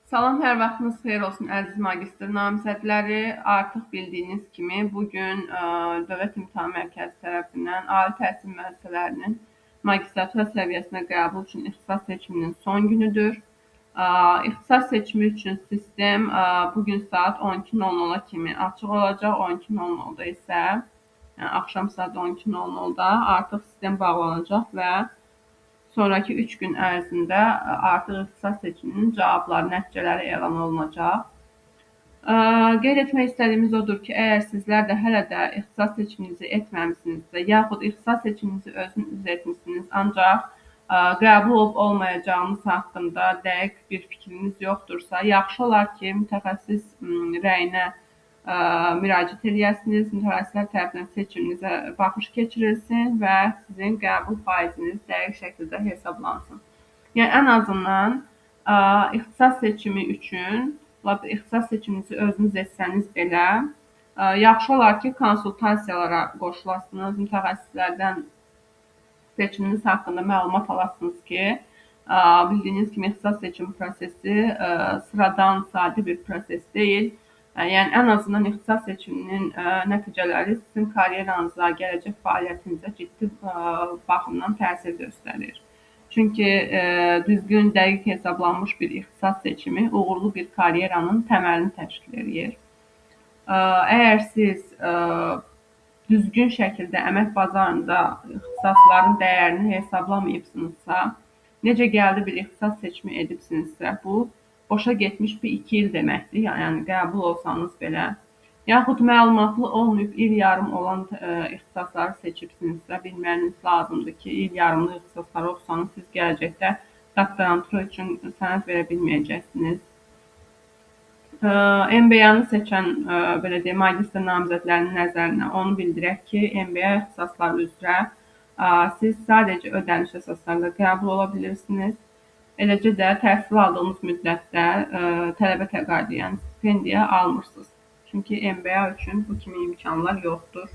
Salam, hər vaxtınız xeyir olsun əziz magistr namizədləri. Artıq bildiyiniz kimi bugün Dövlət İmtahan Mərkəzi tərəfindən ali təhsil müəssisələrinin magistratura səviyyəsinə qəbul üçün ixtisas seçiminin son günüdür. İxtisas seçimi üçün sistem bugün saat 12:00-a kimi açıq olacaq. 12:00-da isə, yəni axşam saat 12:00-da artıq sistem bağlanacaq və sonraki 3 gün ərzində artıq ixtisas seçiminin cavabları, nəticələri elan olunacaq. Qeyd etmək istədiyimiz odur ki, əgər sizlər də hələ də ixtisas seçiminizi etməmisinizsə, yaxud ixtisas seçiminizi özünüz etmisiniz, ancaq qəbul olub olmayacağınız haqqında dəqiq bir fikriniz yoxdursa, yaxşı olar ki, mütəxəssis rəyinə müraciət edəsiniz, mütəxəssislər tərəfindən seçiminizə baxış keçirilsin və sizin qəbul faiziniz dəqiq şəkildə hesablansın. Yəni, ən azından ixtisas seçimi üçün, ixtisas seçiminizi özünüz etsəniz belə, yaxşı olar ki, konsultasiyalara qoşulasınız, mütəxəssislərdən seçiminiz haqqında məlumat alasınız ki, bildiyiniz kimi ixtisas seçim prosesi sıradan, sadə bir proses deyil. Yəni, ən azından ixtisas seçiminin nəticələri sizin karyeranıza, gələcək fəaliyyətinizə ciddi baxımdan təsir göstərir. Çünki düzgün, dəqiq hesablanmış bir ixtisas seçimi uğurlu bir karyeranın təməlini təşkil edir. Əgər siz düzgün şəkildə əmək bazarında ixtisasların dəyərini hesablamayıbsınızsa, necə gəldi bir ixtisas seçimi edibsinizsə, bu boşa getmiş bir 2 il deməkdir, yəni qəbul olsanız belə. Yaxud məlumatlı olmayıb il yarım olan ixtisasları seçibsinizsə, bilməyiniz lazımdır ki, il yarımlı ixtisasları oxusanız siz gələcəkdə doktorantura üçün sənəd verə bilməyəcəksiniz. MBA-nı seçən, belə deyək, magistr namizədlərinin nəzərinə onu bildirək ki, MBA ixtisasları üzrə siz sadəcə ödəniş əsaslarında qəbul ola bilirsiniz. Eləcə də təhsil aldığınız müddətdə tələbə təqaüdü, yəni stipendiya almırsınız. Çünki MBA üçün bu kimi imkanlar yoxdur.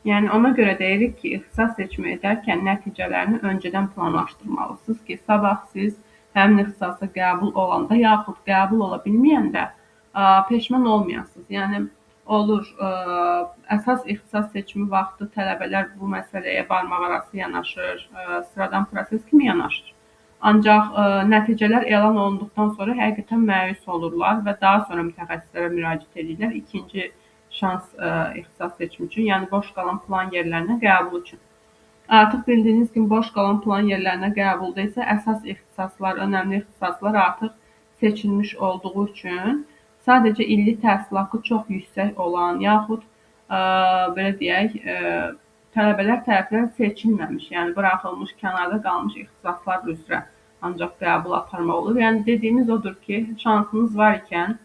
Yəni, ona görə deyirik ki, ixtisas seçimi edərkən nəticələrini öncədən planlaşdırmalısınız ki, sabah siz həmin ixtisasa qəbul olanda, yaxud qəbul ola bilməyəndə peşman olmayasınız. Yəni, olur, əsas ixtisas seçimi vaxtı tələbələr bu məsələyə barmaq arası yanaşır, sıradan proses kimi yanaşır. Ancaq nəticələr elan olunduqdan sonra həqiqətən məyus olurlar və daha sonra mütəxəssislərə müraciət edirlər ikinci şans ixtisas seçimi üçün, yəni boş qalan plan yerlərinə qəbul üçün. Artıq bildiyiniz kimi boş qalan plan yerlərinə qəbulda isə əsas ixtisaslar, önəmli ixtisaslar artıq seçilmiş olduğu üçün sadəcə illik təhsil haqqı çox yüksək olan, yaxud belə deyək, tələbələr tərəfindən seçilməmiş, yəni buraxılmış, kənarda qalmış ixtisaslar üzrə ancaq qəbul aparmaq olur. Yəni, dediyimiz odur ki, şansınız var ikən,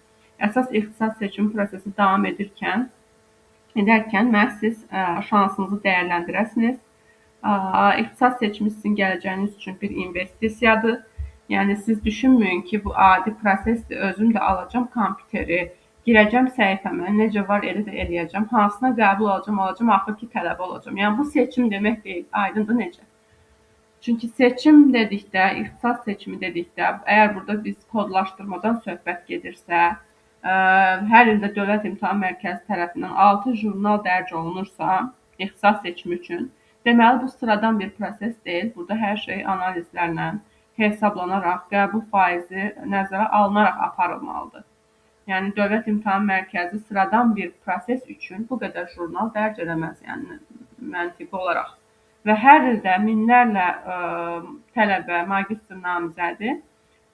əsas ixtisas seçimi prosesi davam edərkən məhz siz şansınızı dəyərləndirəsiniz. İxtisas seçimi sizin gələcəyiniz üçün bir investisiyadır. Yəni, siz düşünməyin ki, bu adi prosesdir, özüm də alacam kompüteri, girəcəm səhifəmə, necə var elə də eləyəcəm, hansına qəbul alacam, axır ki, tələbə olacam. Yəni, bu seçim demək deyil, aydındır necə? Çünki seçim dedikdə, ixtisas seçimi dedikdə, əgər burada biz kodlaşdırmadan söhbət gedirsə, hər ildə Dövlət İmtahan Mərkəzi tərəfindən 6 jurnal dərc olunursa, ixtisas seçimi üçün, deməli, bu sıradan bir proses deyil. Burada hər şey analizlərlə hesablanaraq, qəbul faizi nəzərə alınaraq aparılmalıdır. Yəni, Dövlət İmtahan Mərkəzi sıradan bir proses üçün bu qədər jurnal dərc eləməz, yəni məntiqi olaraq. Və hər ildə minlərlə tələbə, magistr namizədi,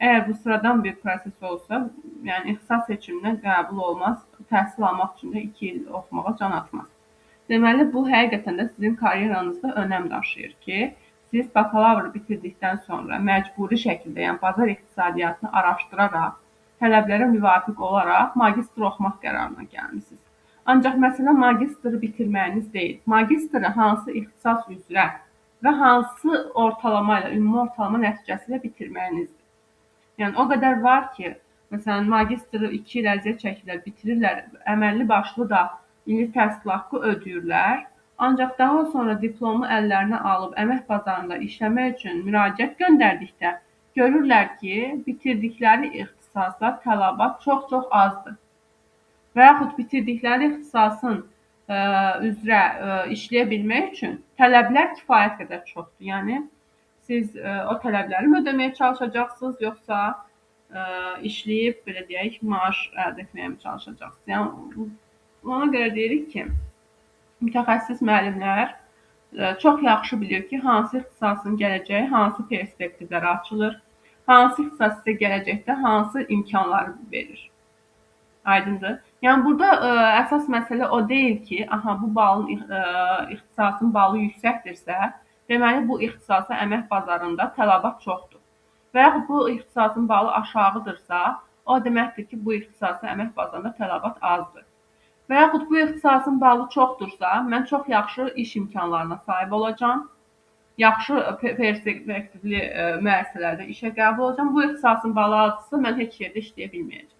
əgər bu sıradan bir proses olsa, yəni ixtisas seçimindən qəbul olmaz, təhsil almaq üçün də 2 il oxumağa can atmaz. Deməli, bu həqiqətən də sizin karyeranızda önəm daşıyır ki, siz bakalavr bitirdikdən sonra məcburi şəkildə, yəni bazar iqtisadiyyatını araşdıraraq, tələblərə müvafiq olaraq magistr oxumaq qərarına gəlmisiniz. Ancaq məsələ magistri bitirməyiniz deyil. Magistri hansı ixtisas üzrə və hansı ortalama ilə, ümumi ortalama nəticəsi ilə bitirməyinizdir. Yəni, o qədər var ki, məsələn, magistri 2 il əziyyət çəkirlər, bitirirlər, əməlli başlı da illik təhsil haqqı ödəyirlər. Ancaq daha sonra diplomu əllərinə alıb əmək bazarında işləmək üçün müraciət göndərdikdə görürlər ki, bitirdikləri ixtisas ixtisasa tələbat çox-çox azdır. Və yaxud bitirdikləri ixtisasın üzrə işləyə bilmək üçün tələblər kifayət qədər çoxdur. Yəni siz o tələbləri mi ödəməyə çalışacaqsınız, yoxsa işləyib belə deyək, maaş əldə etməyə mi çalışacaqsınız? Yəni ona görə deyirik ki, mütəxəssis müəllimlər çox yaxşı bilir ki, hansı ixtisasın gələcəyi, hansı perspektivləri açılır, hansı ixtisas sizə gələcəkdə hansı imkanları verir. Aydındır. Yəni burada əsas məsələ o deyil ki, aha bu balın ixtisasın balı yüksəkdirsə, deməli bu ixtisasa əmək bazarında tələbat çoxdur. Və yaxud bu ixtisasın balı aşağıdırsa, o deməkdir ki, bu ixtisasa əmək bazarında tələbat azdır. Və yaxud bu ixtisasın balı çoxdursa, mən çox yaxşı iş imkanlarına sahib olacağam, yaxşı perspektivli müəssisələrdə işə qəbul olacağam. Bu ixtisasın balı azsa, mən heç yerdə işləyə bilməyəcəm.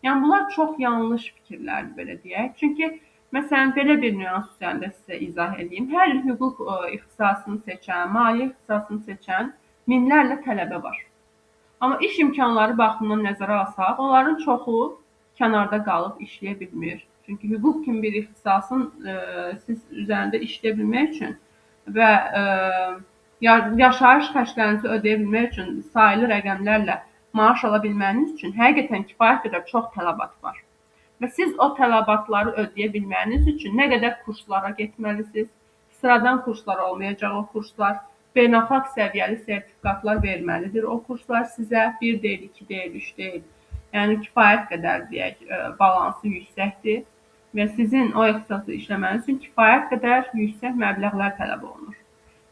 Yəni bunlar çox yanlış fikirlərdir, belə deyək. Çünki məsələn belə bir nüans üzərində sizə izah edeyim. Hər il hüquq ixtisasını seçən, maliyyə ixtisasını seçən minlərlə tələbə var. Amma iş imkanları baxımından nəzərə alsaq, onların çoxu kənarda qalıb işləyə bilmir. Çünki hüquq kimi bir ixtisasın siz üzərində işləyə bilmək üçün və yaşayış xərclərinizi ödəyə bilmək üçün sayılı rəqəmlərlə maaş ala bilməyiniz üçün həqiqətən kifayət qədər çox tələbat var. Və siz o tələbatları ödəyə bilməyiniz üçün nə qədər kurslara getməlisiniz, sıradan kurslar olmayacaq o kurslar, beynəlxalq səviyyəli sertifikatlar verməlidir o kurslar sizə, 1 deyil, 2 deyil, 3 deyil. Yəni kifayət qədər deyək, balansı yüksəkdir və sizin o ixtisası işləməniz üçün kifayət qədər yüksək məbləğlər tələb olunur.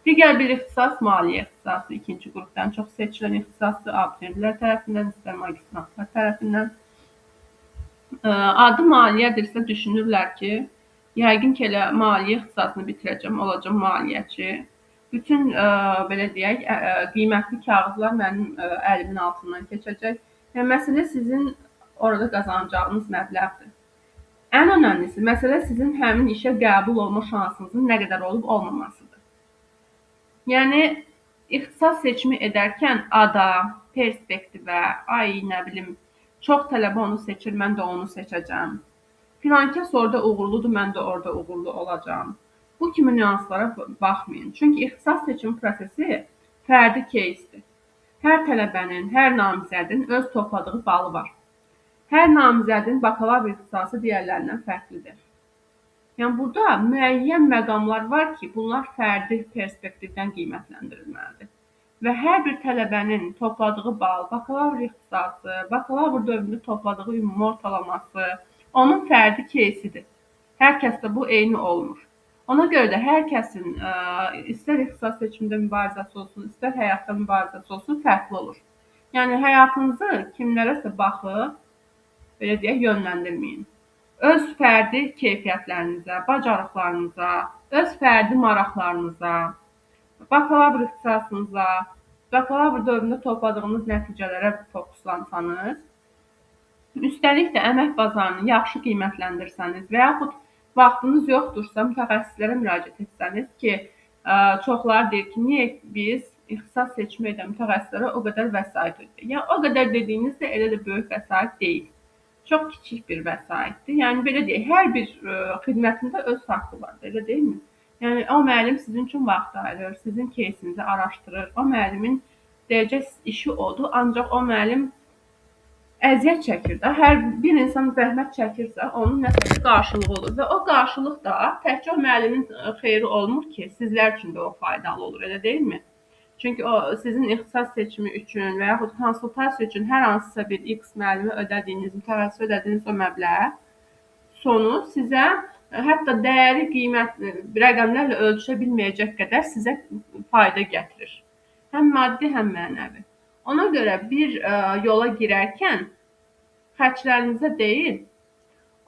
Digər bir ixtisas maliyyə ixtisası, ikinci qrupdan çox seçilən ixtisasdır, abituriyentlər tərəfindən, istər magistrantlar tərəfindən. Adı maliyyədirsə düşünürlər ki, yəqin ki, elə maliyyə ixtisasını bitirəcəm, olacam maliyyəçi. Bütün belə deyək, qiymətli kağızlar mənim əlimin altından keçəcək. Yəni məsələ sizin orada qazanacağınız məbləğdir. Ən önəmlisi məsələ sizin həmin işə qəbul olma şansınızın nə qədər olub olmamasıdır. Yəni ixtisas seçimi edərkən ada, perspektivə, ay nə bilim, çox tələbə onu seçir, mən də onu seçəcəm. Filankəs orada uğurludur, mən də orada uğurlu olacağam. Bu kimi nüanslara baxmayın. Çünki ixtisas seçimi prosesi fərdi кейsdir. Hər tələbənin, hər namizədin öz topladığı balı var. Hər namizədin bakalavr ixtisası digərlərindən fərqlidir. Yəni burada müəyyən məqamlar var ki, bunlar fərdi perspektivdən qiymətləndirilməlidir. Və hər bir tələbənin topladığı bal, bakalavr ixtisası, bakalavr dövründə topladığı ümumi ortalaması onun fərdi кейsidir. Hər kəsdə bu eyni olmur. Ona görə də hər kəsin istər ixtisas seçimində mübarizəsi olsun, istər həyatda mübarizəsi olsun, fərqli olur. Yəni həyatınızı kimlərəsə baxıb, belə deyək, yönləndirməyin. Öz fərdi keyfiyyətlərinizə, bacarıqlarınıza, öz fərdi maraqlarınıza, bakalavr ixtisasınıza, bakalavr dövründə topladığınız nəticələrə fokuslansanız, üstəlik də əmək bazarını yaxşı qiymətləndirsəniz və yaxud vaxtınız yoxdursa, mütəxəssislərə müraciət etsəniz ki, çoxları deyir ki, niyə biz ixtisas seçimi edən mütəxəssislərə o qədər vəsait ödəyik? Yəni o qədər dediyiniz də elə də böyük vəsait deyil. Çox kiçik bir vəsaitdir. Yəni belə deyək, hər bir xidmətində öz haqqı var, elə deyilmi? Yəni o müəllim sizin üçün vaxt ayırır, sizin keysinizi araşdırır. O müəllimin deyəcək işi odur, ancaq o müəllim əziyyət çəkir də. Hər bir insan zəhmət çəkirsə, onun nəsə qarşılığı olur və o qarşılıq da təkcə o müəllimin xeyri olmur ki, sizlər üçün də o faydalı olur, elə deyilmi? Çünki o sizin ixtisas seçimi üçün və yaxud konsultasiya üçün hər hansısa bir X müəllimə ödədiyiniz, mütəxəssisə ödədiyiniz o məbləğ sonu sizə hətta dəyəri qiymət rəqəmlərlə ölçə bilməyəcək qədər sizə fayda gətirir. Həm maddi, həm mənəvi. Ona görə bir yola girərkən xərclərinizə deyil,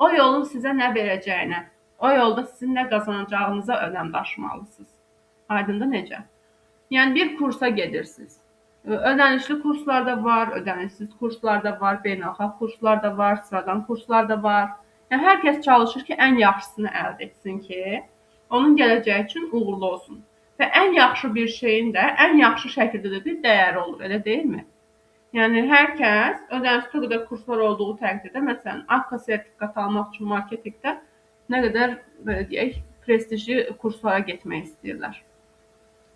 o yolun sizə nə verəcəyinə, o yolda sizin nə qazanacağınıza önəm daşımalısınız. Aydındır necə? Yəni bir kursa gedirsiniz. Ödənişli kurslar da var, ödənişsiz kurslar da var, beynəlxalq kurslar da var, sıradan kurslar da var. Yəni hər kəs çalışır ki, ən yaxşısını əldə etsin ki, onun gələcəyi üçün uğurlu olsun. Və ən yaxşı bir şeyin də ən yaxşı şəkildə də bir dəyəri olur, elə deyilmi? Yəni hər kəs ödənişli qədər kurslar olduğu təqdirdə, məsələn, AFFA sertifikatı almaq üçün marketinqdə nə qədər belə deyək, prestijli kurslara getmək istəyirlər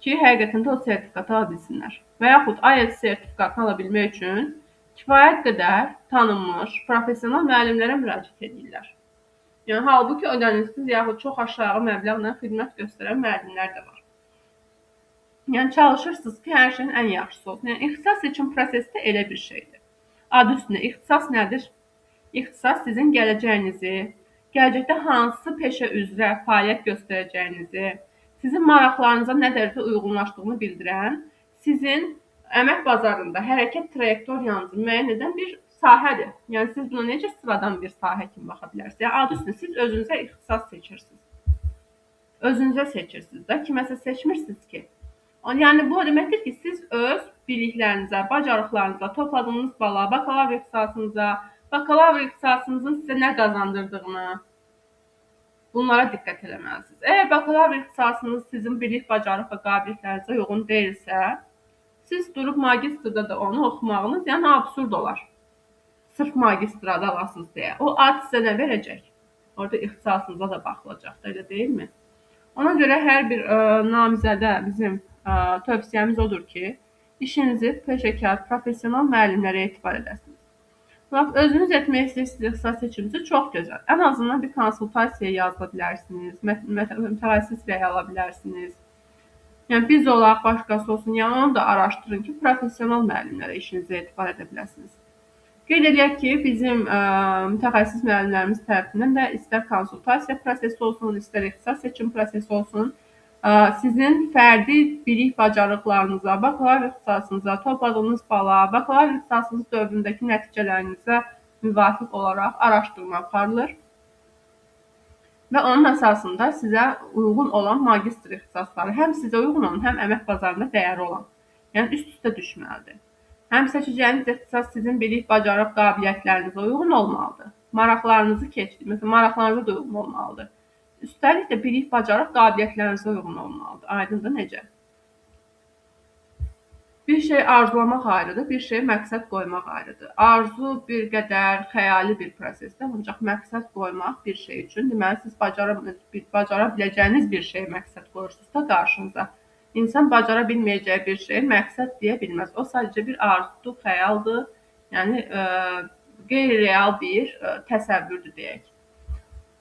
ki, həqiqətən də o sertifikatı ala bilsinlər. Və yaxud IELTS sertifikatını ala bilmək üçün kifayət qədər tanınmış professional müəllimlərə müraciət edirlər. Yəni halbuki ödənişsiz yaxud çox aşağı məbləğlə xidmət göstərən müəllimlər də var. Yəni çalışırsınız ki, hər şeyin ən yaxşısı olsun. Yəni ixtisas seçim prosesi də elə bir şeydir. Adı üstündə ixtisas nədir? İxtisas sizin gələcəyinizi, gələcəkdə hansı peşə üzrə fəaliyyət göstərəcəyinizi, sizin maraqlarınıza nə dərəcədə uyğunlaşdığını bildirən, sizin əmək bazarında hərəkət trayektoriyanızı müəyyən edən bir sahədir. Yəni siz buna necə sıradan bir sahə kimi baxa bilərsiniz? Yəni adı üstündə siz özünüzə ixtisas seçirsiniz. Özünüzə seçirsiniz də, kiməsə seçmirsiniz ki. Yəni bu o deməkdir ki, siz öz biliklərinizə, bacarıqlarınıza, topladığınız bala, bakalavr ixtisasınıza, bakalavr ixtisasınızın sizə nə qazandırdığına, bunlara diqqət eləməlisiniz. Əgər bakalavr ixtisasınız sizin bilik, bacarıq və qabiliyyətlərinizə uyğun deyilsə, siz durub magistrda da onu oxumağınız yəni absurd olar. Sırf magistrada alasınız deyə. O ad sizə nə verəcək? Orada ixtisasınıza da baxılacaq da, elə deyilmi? Ona görə hər bir namizədə bizim tövsiyəmiz odur ki, işinizi peşəkar, professional müəllimlərə etibar edəsiniz. Özünüz etmək istəyirsiniz ixtisas seçiminizi çox gözəl. Ən azından bir konsultasiya yazıla bilərsiniz, mütəxəssis rəyi ala bilərsiniz. Yəni biz olaq, başqası olsun, yəni onu da araşdırın ki, professional müəllimlərə işinizi etibar edə biləsiniz. Qeyd edək ki, bizim mütəxəssis müəllimlərimiz tərəfindən də istər konsultasiya prosesi olsun, istər ixtisas seçim prosesi olsun, sizin fərdi bilik bacarıqlarınıza, bakalavr ixtisasınıza, topladığınız bala, bakalavr ixtisasınız dövründəki nəticələrinizə müvafiq olaraq araşdırma aparılır və onun əsasında sizə uyğun olan magistr ixtisasları həm sizə uyğun olan, həm əmək bazarında dəyəri olan, yəni üst-üstə düşməlidir. Həm seçəcəyiniz ixtisas sizin bilik, bacarıq, qabiliyyətlərinizə uyğun olmalıdır. Maraqlarınızı maraqlarınıza da uyğun olmalıdır. Üstəlik də bilik, bacarıq, qabiliyyətlərinizə uyğun olmalıdır. Aydındır necə? Bir şey arzulamaq ayrıdır, bir şey məqsəd qoymaq ayrıdır. Arzu bir qədər xəyali bir prosesdir, ancaq məqsəd qoymaq bir şey üçün, deməli siz bacara biləcəyiniz bir şey məqsəd qoyursunuz da qarşınıza. İnsan bacara bilməyəcəyi bir şey məqsəd deyə bilməz. O sadəcə bir arzudur, xəyaldır, yəni qeyri-real bir təsəvvürdür deyək.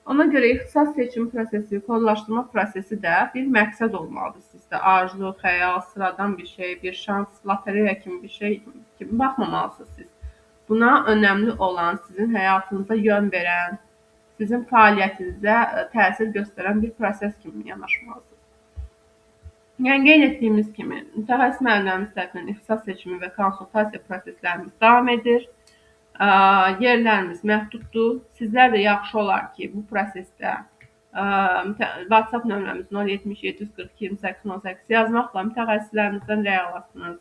Ona görə ixtisas seçim prosesi, kodlaşdırma prosesi də bir məqsəd olmalıdır sizdə. Arzu, xəyal, sıradan bir şey, bir şans, lotereya kimi bir şey kimi baxmamalısınız siz. Buna önəmli olan sizin həyatınıza yön verən, sizin fəaliyyətinizə təsir göstərən bir proses kimi yanaşmalısınız. Yəni qeyd etdiyimiz kimi, mütəxəssis müəllimlərimiz tərəfindən ixtisas seçimi və konsultasiya proseslərimiz davam edir. Yerlərimiz məhduddur. Sizlər də yaxşı olar ki, bu prosesdə WhatsApp nömrəmiz 070 742 28 18 yazmaqla mütəxəssislərimizdən rəy alasınız.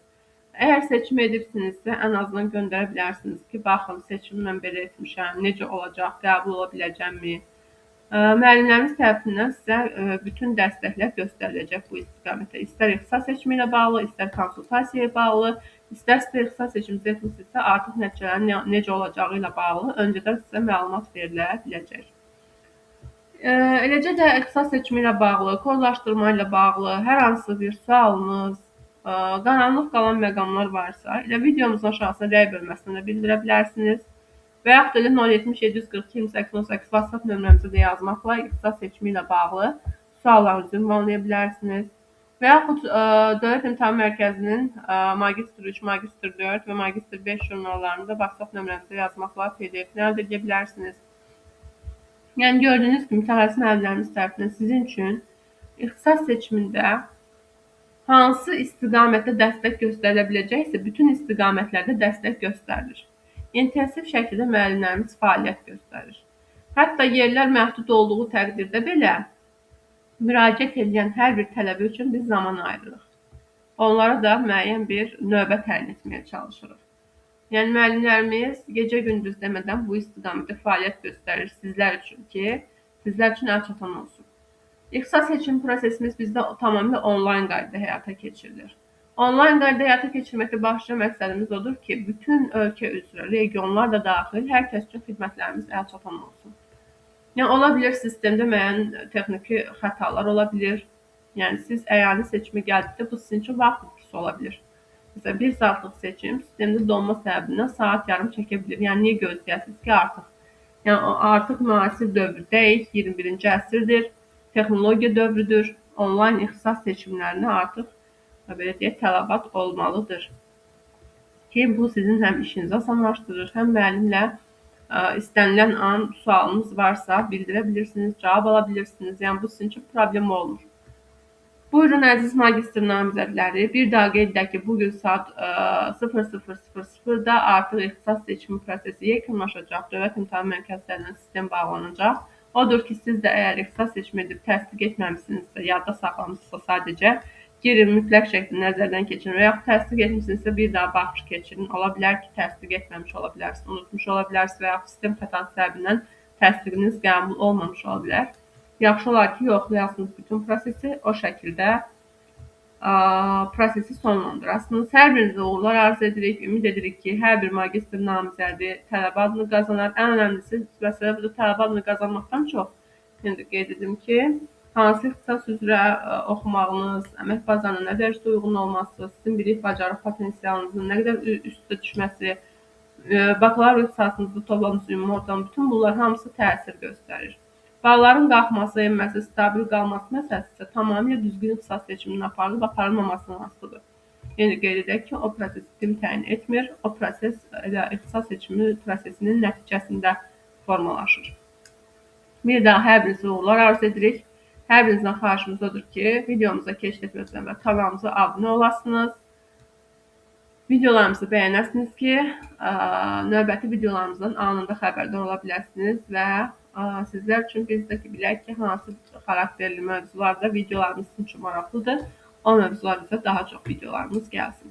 Əgər seçim edibsinizsə, ən azından göndərə bilərsiniz ki, baxın, seçimi mən belə etmişəm, necə olacaq, qəbul ola biləcəmmi? Müəllimlərimiz tərəfindən sizə bütün dəstəklər göstəriləcək bu istiqamətdə. İstər ixtisas seçimi ilə bağlı, istər konsultasiyaya bağlı, istərsə ixtisas seçiminizi etmisinizsə, artıq nəticələrin necə olacağı ilə bağlı öncədən sizə məlumat verilə biləcək. Eləcə də ixtisas seçimi ilə bağlı, kodlaşdırma ilə bağlı hər hansı bir sualınız, qaranlıq qalan məqamlar varsa, elə videomuzun aşağısına rəy bölməsində bildirə bilərsiniz. Və yaxud da 070 742 28 18 WhatsApp nömrəmizə də yazmaqla ixtisas seçimi ilə bağlı suallarınızı ünvanlaya bilərsiniz. Və yaxud Dövlət İmtahan Mərkəzinin Magistr 3, Magistr 4 və Magistr 5 jurnallarını da WhatsApp nömrəmizə yazmaqla PDF-ni əldə edə bilərsiniz. Yəni gördüyünüz kimi mütəxəssis müəllimlərimiz tərəfindən sizin üçün ixtisas seçimində hansı istiqamətdə dəstək göstərilə biləcəksə, bütün istiqamətlərdə dəstək göstərilir. İntensiv şəkildə müəllimlərimiz fəaliyyət göstərir. Hətta yerlər məhdud olduğu təqdirdə belə müraciət edən hər bir tələbə üçün biz zaman ayırırıq. Onlara da müəyyən bir növbə təyin etməyə çalışırıq. Yəni müəllimlərimiz gecə-gündüz demədən bu istiqamətdə fəaliyyət göstərir sizlər üçün ki, sizlər üçün əlçatan olsun. İxtisas seçim prosesimiz bizdə tamamilə onlayn qaydada həyata keçirilir. Onlayn qaydada həyata keçirməkdə başlıca məqsədimiz odur ki, bütün ölkə üzrə, regionlar da daxil hər kəs üçün xidmətlərimiz əlçatan olsun. Yəni ola bilər sistemdə müəyyən texniki xətalar ola bilər. Yəni siz əyani seçimi gəldikdə bu sizin üçün vaxt itkisi ola bilər. Məsələn, 1 saatlıq seçim sistemdə donma səbəbindən saat yarım çəkə bilər. Yəni niyə gözləyəsiniz ki, artıq müasir dövrdəyik, 21-ci əsrdir, texnologiya dövrüdür, onlayn ixtisas seçimlərinə artıq belə deyək, tələbat olmalıdır ki, bu sizin həm işinizi asanlaşdırır, həm müəllimlə istənilən an sualınız varsa bildirə bilirsiniz, cavab ala bilirsiniz. Yəni bu sizin üçün problem olmur. Buyurun əziz magistr namizədləri, bir daha qeyd edək ki, bugün saat 00:00-da artıq ixtisas seçimi prosesi yekunlaşacaq, Dövlət İmtahan Mərkəzlərindən sistem bağlanacaq. Odur ki, siz də əgər ixtisas seçimi edib təsdiq etməmisinizsə, yadda saxlamısınızsa sadəcə girin, mütləq şəkildə nəzərdən keçirin və yaxud təsdiq etmisinizsə bir daha baxış keçirin. Ola bilər ki, təsdiq etməmiş ola bilərsiniz, unutmuş ola bilərsiniz və yaxud sistem xətası səbəbindən təsdiqiniz qəbul olmamış ola bilər. Yaxşı olar ki, yoxlayasınız bütün prosesi, o şəkildə prosesi sonlandırasınız. Hər birinizə uğurlar arzu edirik, ümid edirik ki, hər bir magistr namizədi tələbə adını qazanar. Ən önəmlisi məsələ budur, tələbə adını qazanmaqdan çox, indi qeyd edim ki, hansı ixtisas üzrə oxumağınız, əmək bazarına nə dərəcədə uyğun olması, sizin bilik, bacarıq potensialınızın nə qədər üstə düşməsi, bakalavr ixtisasınızda topladığınız ümumi ortam, bütün bunlar hamısı təsir göstərir. Balların qalxması, enməsi, stabil qalması məsələsi isə tamamilə düzgün ixtisas seçiminin aparılıb aparılmamasından asılıdır. Yəni qeyd edək ki, o proses sistem təyin etmir, o proses ixtisas seçimi prosesinin nəticəsində formalaşır. Bir daha hər birinizə uğurlar arzu edirik. Hər birinizdən xahişimiz odur ki, videomuza keşif etməzdən və kanalımıza abunə olasınız. Videolarımızı bəyənəsiniz ki, növbəti videolarımızdan anında xəbərdar ola biləsiniz və sizlər üçün biz də bilək ki, hansı xarakterli mövzularda videolarımız sizin üçün maraqlıdır. O mövzularda daha çox videolarımız gəlsin.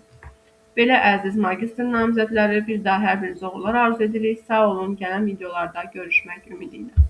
Belə əziz magistr namizədləri, bir daha hər birinizə uğurlar arzu edirik. Sağ olun, gələn videolarda görüşmək ümidi ilə.